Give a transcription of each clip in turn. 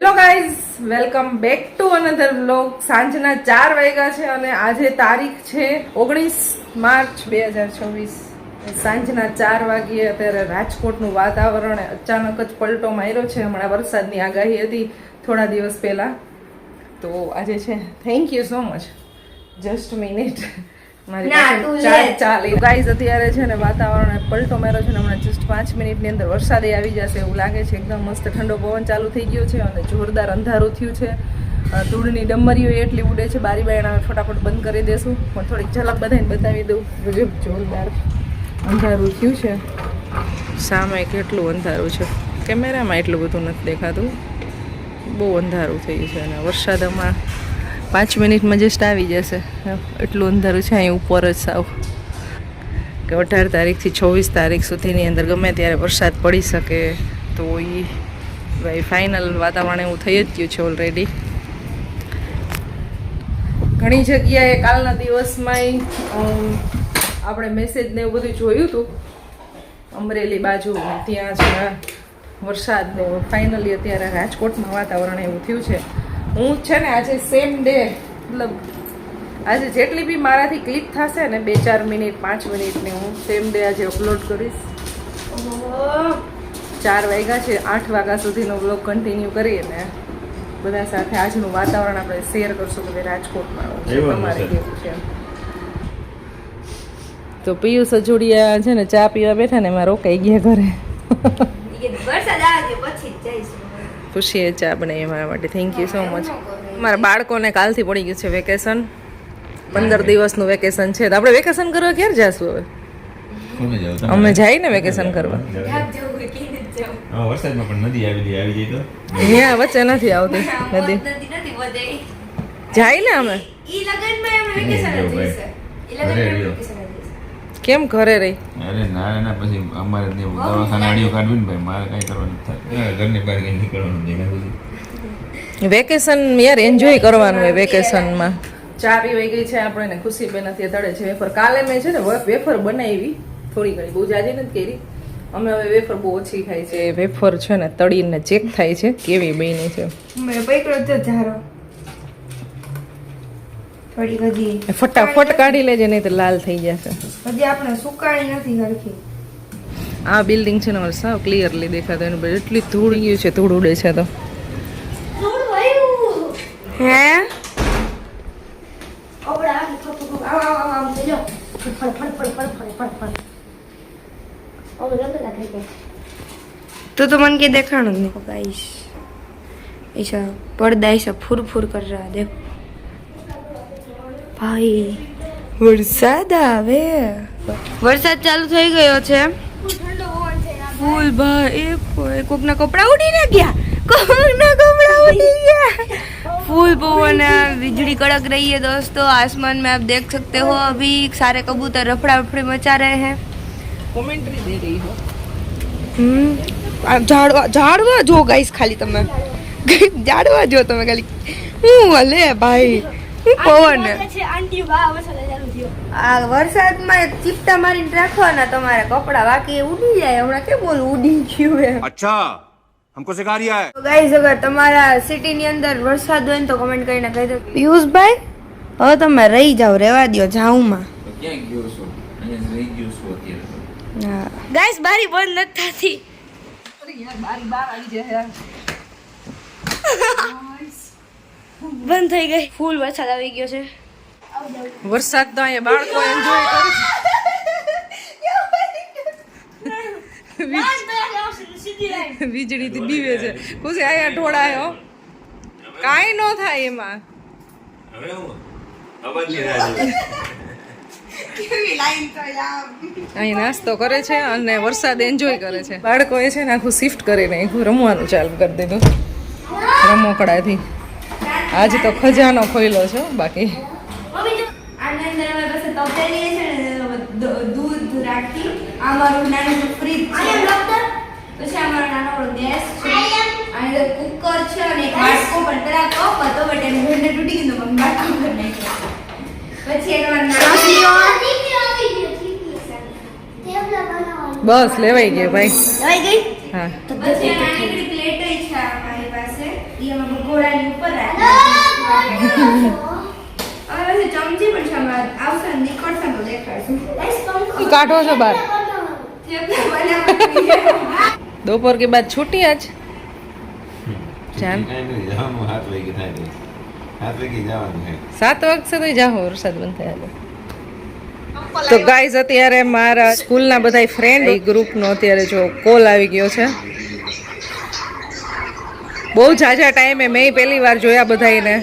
Hello guys, welcome back to another vlog. સાંજના 4 વાગ્યા છે અને આજે તારીખ છે 19 માર્ચ 2024. સાંજના 4 વાગ્યે અત્યારે રાજકોટનું વાતાવરણ અચાનક જ પલટો માર્યો છે. હમણાં વરસાદની આગાહી હતી થોડા દિવસ પહેલા, તો આજે છે. Thank you so much. Just minute, મારી ચાલી ગાઈઝ અત્યારે છે ને વાતાવરણ પલટો માર્યો છે ને હમણાં જસ્ટ 5 મિનિટની અંદર વરસાદ આવી જશે એવું લાગે છે. એકદમ મસ્ત ઠંડો પવન ચાલુ થઈ ગયો છે અને જોરદાર અંધારું થયું છે. ધૂળની ડમરીઓ એટલી ઉડે છે, બારી બારણા ફટાફટ બંધ કરી દેશું. પણ થોડીક ઝલક બધાને બતાવી દઉં. જોરદાર અંધારું થયું છે. સામે કેટલું અંધારું છે, કેમેરામાં એટલું બધું નથી દેખાતું. બહુ અંધારું થયું છે અને વરસાદ હમણાં 5 મિનિટમાં જસ્ટ આવી જશે. એટલું અંધારું છે અહીં ઉપર જ સાવ કે 18 તારીખથી 24 તારીખ સુધીની અંદર ગમે ત્યારે વરસાદ પડી શકે. તો એ ભાઈ ફાઇનલ વાતાવરણ એવું થઈ જ ગયું છે ઓલરેડી. ઘણી જગ્યાએ કાલના દિવસમાં આપણે મેસેજ ને એવું બધું જોયું હતું. અમરેલી બાજુ ત્યાં છે વરસાદ ને ફાઇનલી અત્યારે રાજકોટમાં વાતાવરણ એવું થયું છે. હું છે ને આજે સેમ ડે, મતલબ આજે જેટલી બી મારાથી ક્લિક થશે ને 2-4 મિનિટ 5 મિનિટની, હું સેમ ડે આજે અપલોડ કરીશ. 4 વાગ્યા છે, 8 વાગ્યા સુધીનો વ્લોગ કન્ટિન્યુ કરીએ ને બધા સાથે આજનું વાતાવરણ આપણે શેર કરશું કે રાજકોટમાં તમારે કેવું છે. તો પિયુષ અજોડિયા છે ને ચા પીવા બેઠા ને એમાં રોકાઈ ગયા ઘરે. ખુશીએ ચા બનાવી મારા માટે. Thank you so much. મારા બાળકોને કાલથી પડી ગયું છે વેકેશન. 15 દિવસનું વેકેશન છે. તો આપણે વેકેશન કરવા ક્યારે જઈશું હવે? અમે જાય ને વેકેશન કરવા. વરસાદમાં પણ નદી આવી જાય તો ત્યાં વચ્ચે નથી આવતી નદી. જાય ને અમે કેમ ઘરે રહી? અરે ના પછી અમારે દવાખાને આડીઓ કાઢવી ને ભાઈ, મારે કઈ કરવાનું થાય, ઘરની બહાર કઈ નીકળવાનું નહીં. વેકેશન યાર એન્જોય કરવાનું હોય. વેકેશનમાં ચા પીવાઈ ગઈ છે આપણે, ખુશી બેન અત્યારે તળે છે વેફર. કાલે મેં છે ને વેફર બનાવી થોડી ઘણી, બહુ જાજી નથી કરી. અમે હવે વેફર બહુ ઓછી ખાઈ છે. વેફર છે ને તળીને ચેક થાય છે કેવી બની છે. ફટાફટ કાઢી લેજે નહીં તો લાલ થઈ જશે. હજી આપણે સુકાણી નથી હરખી. આ બિલ્ડિંગ છે ને સાવ ક્લિયરલી દેખાતો. એનું એટલી ધૂળ ગયું છે, ધૂળ ઉડે છે. તો હે तो मन के देखा देखो गाइस, ऐसा पर्दा ऐसा फुर फुर कर रहा है. देखो भाई वरसाद આવે. વરસાદ ચાલુ થઈ ગયો છે ફૂલ. ભાઈ કોકના કપડા ઉડી ના ગયા, કોકના કપડા ઉડી ગયા. फूल पवन है, बिजली कड़क रही है दोस्तों. आसमान में आप देख सकते हो अभी सारे कबूतर रफड़ा रफड़ी मचा रहे हैं. કોમેન્ટ્રી દે રહી હો. ઝાડવા જો ગાઈસ, ખાલી તમે ઝાડવા જો તમે ખાલી. હું હલે ભાઈ, હું પવન આ વરસાદમાં ચીપટા મારીને રાખવાના તમારે કપડા, બાકી ઉડી જાય. હમણાં કેમ બોલ ઉડી ગયું હે. અચ્છા, हमको सिखा रिया है. તો ગાઈસ અગર તમારા સિટી ની અંદર વરસાદ હોય ને તો કમેન્ટ કરીને કહી દો. પિયુષભાઈ હવે તમે રહી જાવ, રહેવા દો જાઉમાં. ક્યાં ગયો છો? અહીંયા રહી ગયો છું અત્યારે. હા ગાઈસ, બારી બંધ નથી થતી. બારી બહાર આવી જાય. બંધ થઈ ગઈ. ફૂલ વરસાદ આવી ગયો છે. વરસાદ તો અહીંયા બાળકો એન્જોય કરે છે. વીજળી થી બીવે છે. ખુશી અહીંયા ઢોળાયો, કાંઈ ન થાય એમાં. હવે હું અવાજની રાહ જોઉં. અહીં નાસ્તો કરે છે અને વરસાદ એન્જોય કરે છે. બાળકોએ છે ને આખું શિફ્ટ કરી નાખ્યું, રમવાનું ચાલુ કરી દીધું રમકડાથી. આજ તો ખજાનો ખોઈલો છે બાકી. દૂધ રાખી આ મારું નાનું ફ્રીજ છે, પછી આ મારો નાનો ગેસ છે, અને કુકર છે, અને એક વાટકો પણ પેલા કપ હતો બટ એનું હેન્ડલ તૂટી ગયું તો મમ્મી વાટકો કરી નાખ્યો. પછી એક વાર બસ લેવાઈ ગયો ભાઈ. લઈ ગઈ. હા તો પછી નાની પ્લેટ છે મારી પાસે, એ એમાં ઘોડાની ઉપર રાખી હવે ચમચી પણ છે અમારે આવશે ને નીકળશે તો દેખાડશું કાઢો છો બાર दोपहर के बाद छुट्टी आज जान 7 વાગે તો જાઓ વરસાદ બંધ થયા તો ગાઈઝ અત્યારે મારા સ્કૂલના બધા ફ્રેન્ડ ગ્રુપનો અત્યારે જો કોલ આવી ગયો છે બહુ ઝાઝા ટાઈમે મેં પહેલી વાર જોયા બધાને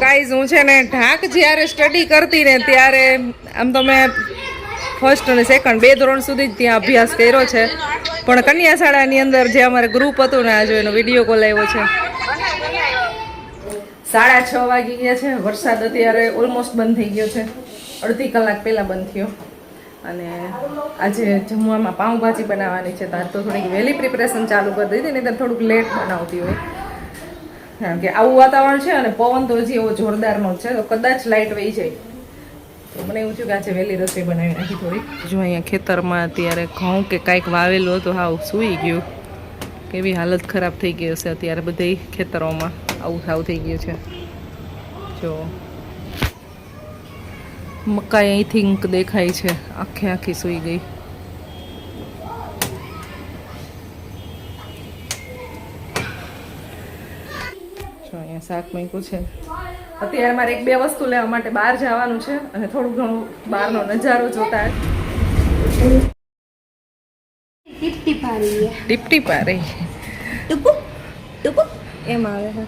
ગાઈઝ હું છે ને ઢાક જ્યારે સ્ટડી કરતી ને ત્યારે આમ તો મેં ફર્સ્ટ અને સેકન્ડ 2 ધોરણ સુધી જ ત્યાં અભ્યાસ કર્યો છે પણ કન્યા શાળાની અંદર જે અમારે ગ્રુપ હતું ને આજે એનો વિડીયો કોલ આવ્યો છે 6:30 વાગી ગયા છે વરસાદ અત્યારે ઓલમોસ્ટ બંધ થઈ ગયો છે અડધી કલાક પહેલાં બંધ થયો અને આજે જમવામાં પાઉંભાજી બનાવવાની છે તો થોડીક વહેલી પ્રિપરેશન ચાલુ કરી દીધી નહીં તો થોડુંક લેટ બનાવતી હોય કારણ કે આવું વાતાવરણ છે અને પવન તો હજી એવો જોરદારનો છે તો કદાચ લાઇટ વહી જાય તો મને એવું થયું કે આજે વહેલી રસોઈ બનાવી નાખી થોડી જો અહીંયા ખેતરમાં અત્યારે ઘઉં કે કાંઈક વાવેલું હતું હાવ સૂઈ ગયું કેવી હાલત ખરાબ થઈ ગઈ હશે અત્યારે બધી ખેતરોમાં આવું થાવ થઈ ગયું છે જો મકાઈ અહીંથી દેખાય છે આખી સૂઈ ગઈ જો અહીંયા શાક મૂક્યું છે અત્યારે મારે 1-2 વસ્તુ લેવા માટે બહાર જવાનું છે અને થોડું ઘણું બહારનો નજારો જોતા ટીપ આ રહી એમ આવે છે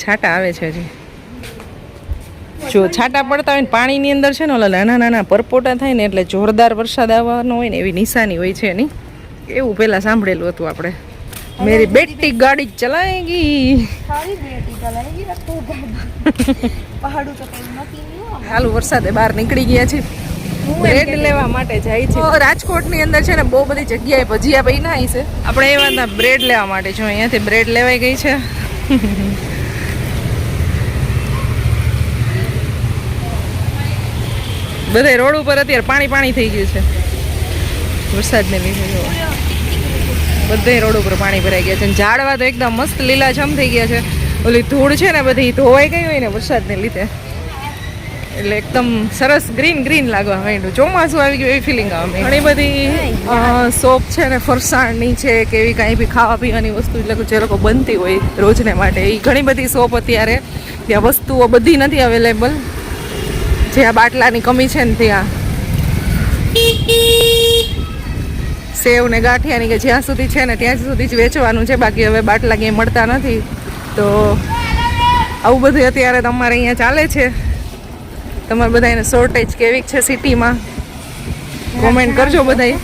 છાંટા આવે છે હજી જો છાંટા પડતા હોય ને પાણીની અંદર છે ને ઓલા નાના પરપોટા થાય ને એટલે જોરદાર વરસાદ આવવાનો હોય ને એવી નિશાની હોય છે એની એવું પહેલાં સાંભળેલું હતું આપણે મેરી બેટી ગાડી ચલાએગી હાલું વરસાદે બહાર નીકળી ગયા છે બ્રેડ લેવા માટે જાય છે રાજકોટની અંદર છે ને બહુ બધી જગ્યાએ ભજીયા પૈના છે આપણે એ વાતના બ્રેડ લેવા માટે જો અહીંયાથી બ્રેડ લેવાઈ ગઈ છે બધે રોડ ઉપર અત્યારે પાણી થઈ ગયું છે વરસાદને લીધે બધે રોડ ઉપર પાણી ભરાઈ ગયા છે ઝાડવા તો એકદમ મસ્ત લીલાછમ થઈ ગયા છે ઓલી ધૂળ છે ને બધી ધોવાઈ ગઈ હોય ને વરસાદને લીધે એટલે એકદમ સરસ ગ્રીન લાગવા માંડ્યું ચોમાસું આવી ગયું એવી ફિલિંગ આવે ઘણી બધી શોપ છે ને ફરસાણની છે કે એવી કાંઈ બી ખાવા પીવાની વસ્તુ એટલે જે લોકો બનતી હોય રોજને માટે એ ઘણી બધી શોપ અત્યારે ત્યાં વસ્તુઓ બધી નથી અવેલેબલ જ્યાં બાટલાની કમી છે ને ત્યાં સેવ ને ગાંઠિયાની કે જ્યાં સુધી છે ને ત્યાં સુધી જ વેચવાનું છે બાકી હવે બાટલા ક્યાંય મળતા નથી તો આવું બધું અત્યારે તમારે અહીંયા ચાલે છે તમારે બધાને શોર્ટેજ કેવી છે સિટીમાં કોમેન્ટ કરજો બધાય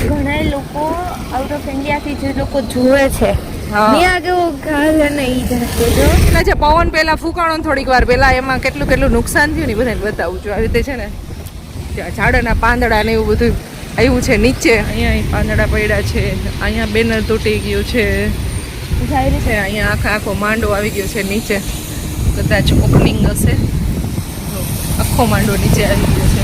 ઘણા લોકો આઉટ ઓફ ઇન્ડિયાથી જે લોકો જોવે છે ત્યાં કેવો ગાલ અને ઈ જાતો જો જે પવન પહેલા ફૂંકાણો થોડીક વાર પહેલા એમાં કેટલું નુકસાન થયું ને બધાને બતાવું છું આવી રીતે છે ને ત્યાં ઝાડના પાંદડા ને એવું બધું આવ્યું છે નીચે અહીંયા પાંદડા પડ્યા છે અહીંયા બેનર તૂટી ગયું છે અહીંયા આખો માંડો આવી ગયો છે નીચે કદાચ ઓપનિંગ હશે આખો માંડો નીચે આવી ગયો છે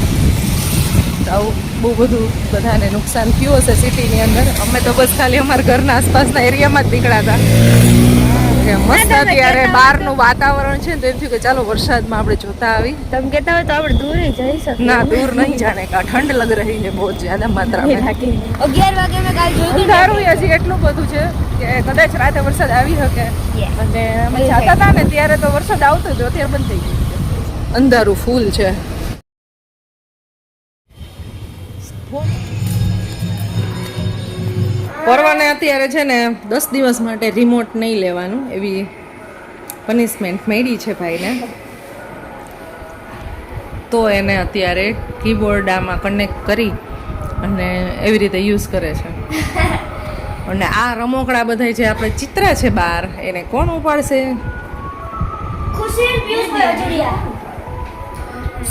તો આવું બહુ બધું બધાને નુકસાન થયું હશે સિટીની અંદર અમે તો બસ ખાલી અમારા ઘરના આસપાસના એરિયામાં જ નીકળ્યા હતા મસ્ત અત્યારે બહારનું વાતાવરણ છે ને તો એમ થયું કે ચાલો વરસાદમાં આપણે જોતા આવી તમે કહેતા હોય તો આપણે દૂર જઈ શકીએ ના દૂર નહીં જાણે કા ઠંડ લગ રહી છે બહુ જ્યાદા માત્રામાં 11 વાગે મેં કાલ જોયું અંધારું હજી એટલું બધું છે કે કદાચ રાતે વરસાદ આવી શકે અને અમે જતા હતા ને ત્યારે તો વરસાદ આવતો હતો અત્યારે બંધ થઈ ગયું અંધારું ફૂલ છે પરવાને અત્યારે છે ને 10 દિવસ માટે રિમોટ નહીં લેવાનું એવી પનિશમેન્ટ મળી છે ભાઈને તો એને અત્યારે કીબોર્ડ આમાં કનેક્ટ કરી અને એવી રીતે યુઝ કરે છે અને આ રમોકડા બધા જે આપણે ચિત્ર છે બહાર એને કોણ ઉપાડશે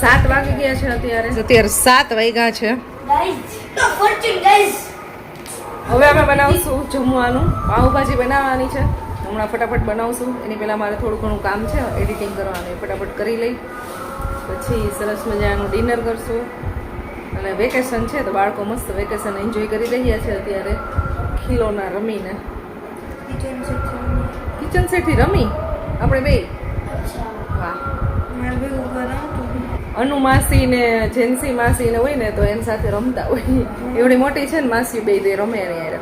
7 વાગી ગયા છે અત્યારે 7 વાગ્યા છે હવે અમે બનાવશું જમવાનું પાઉંભાજી બનાવવાની છે હમણાં ફટાફટ બનાવશું એની પહેલાં મારે થોડું ઘણું કામ છે એડિટિંગ કરવાનું એ ફટાફટ કરી લઈ પછી સરસ મજાનું ડિનર કરશું અને વેકેશન છે તો બાળકો મસ્ત વેકેશન એન્જોય કરી રહ્યા છે અત્યારે ખીલોના રમીને. કિચન સેટથી રમી આપણે બે. વાહ. અનુ માસી ને જેન્સી માસી ને હોય ને તો એની સાથે રમતા હોય. એવડી મોટી છે ને માસી બે તે રમે ને યાર.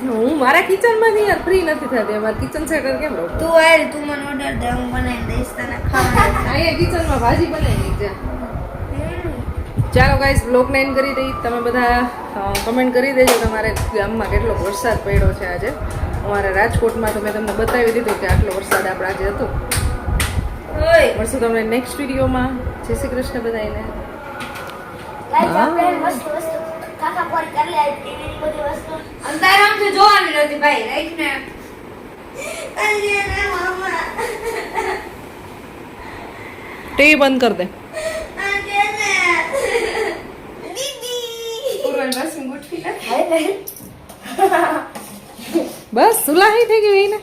હું મારા કિચન માંથી યાર ફ્રી નથી થતી. મારા કિચન સેટર કેમ રહું? તું આય તું મને ઓર્ડર દે હું બનાવી દઈશ તને ખાવાનું. અહીંયા કિચનમાં ભાજી બનાવી છે. ચાલો ગાઈસ બ્લોગને એન્ડ કરી દઈ. તમે બધા કમેન્ટ કરી દેજો તમારે ગામમાં કેટલો વરસાદ પડ્યો છે આજે. અમારે રાજકોટમાં તો મેં તમને બતાવી દીધું કે આટલો વરસાદ આપણે આજે હતો. મળશું તમને નેક્સ્ટ વિડીયોમાં. જય શ્રી કૃષ્ણ બધાને. અંધારામ છે જોવાની નથી ભાઈ રાઈટ ને. ટીવી બંધ કર દે. બસ સુલાહી થઈ ગઈ ને.